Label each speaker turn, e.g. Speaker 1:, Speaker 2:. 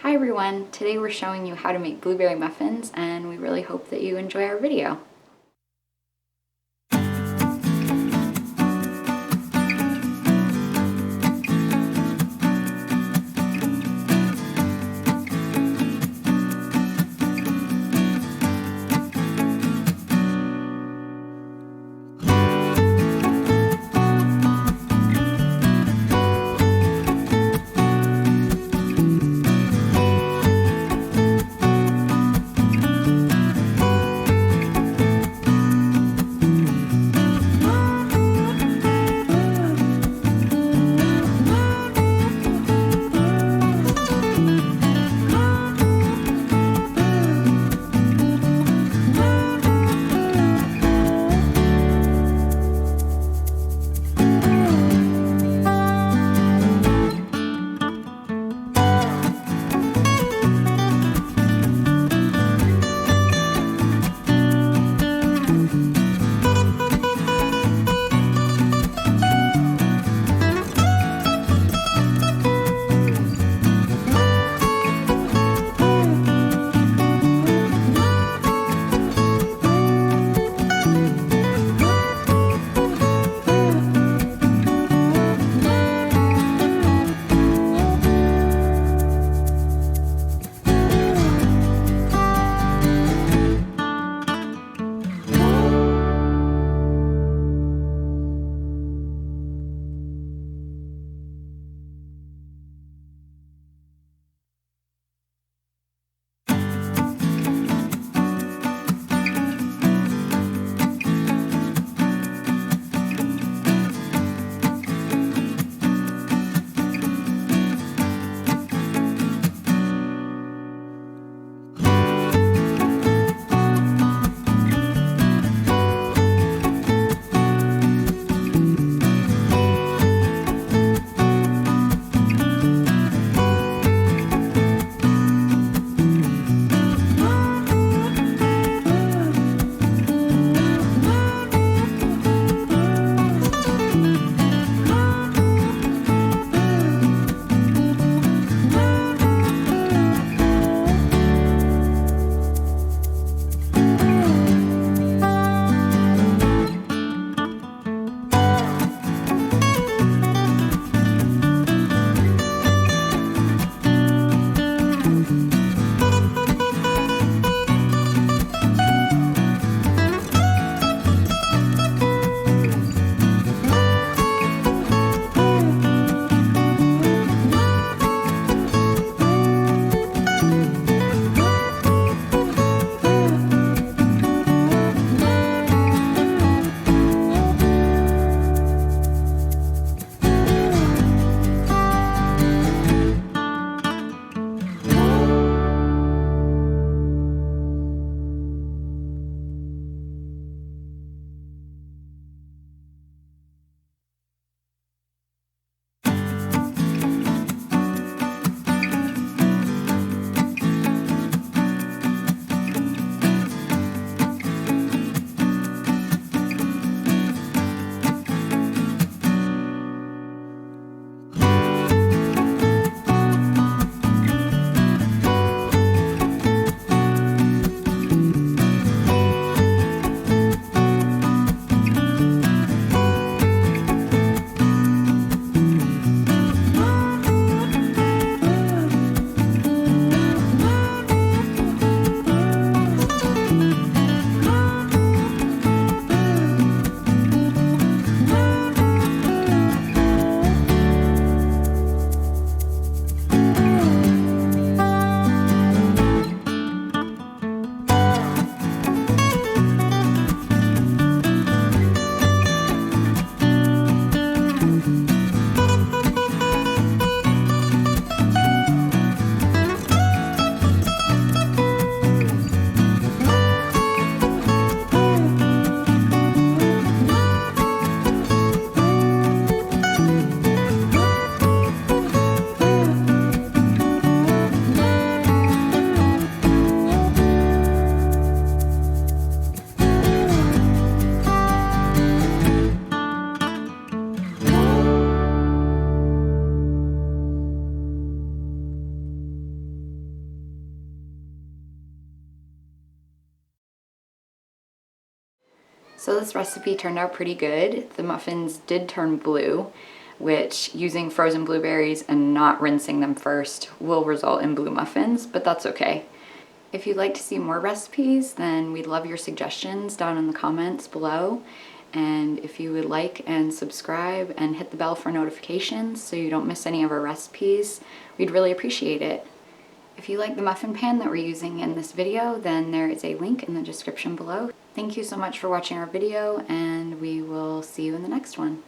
Speaker 1: Hi everyone, today we're showing you how to make blueberry muffins and we really hope that you enjoy our video. So this recipe turned out pretty good. The muffins did turn blue, which using frozen blueberries and not rinsing them first will result in blue muffins, but that's okay. If you'd like to see more recipes, then we'd love your suggestions down in the comments below. And if you would like and subscribe and hit the bell for notifications so you don't miss any of our recipes, we'd really appreciate it. If you like the muffin pan that we're using in this video, then there is a link in the description below. Thank you so much for watching our video, and we will see you in the next one.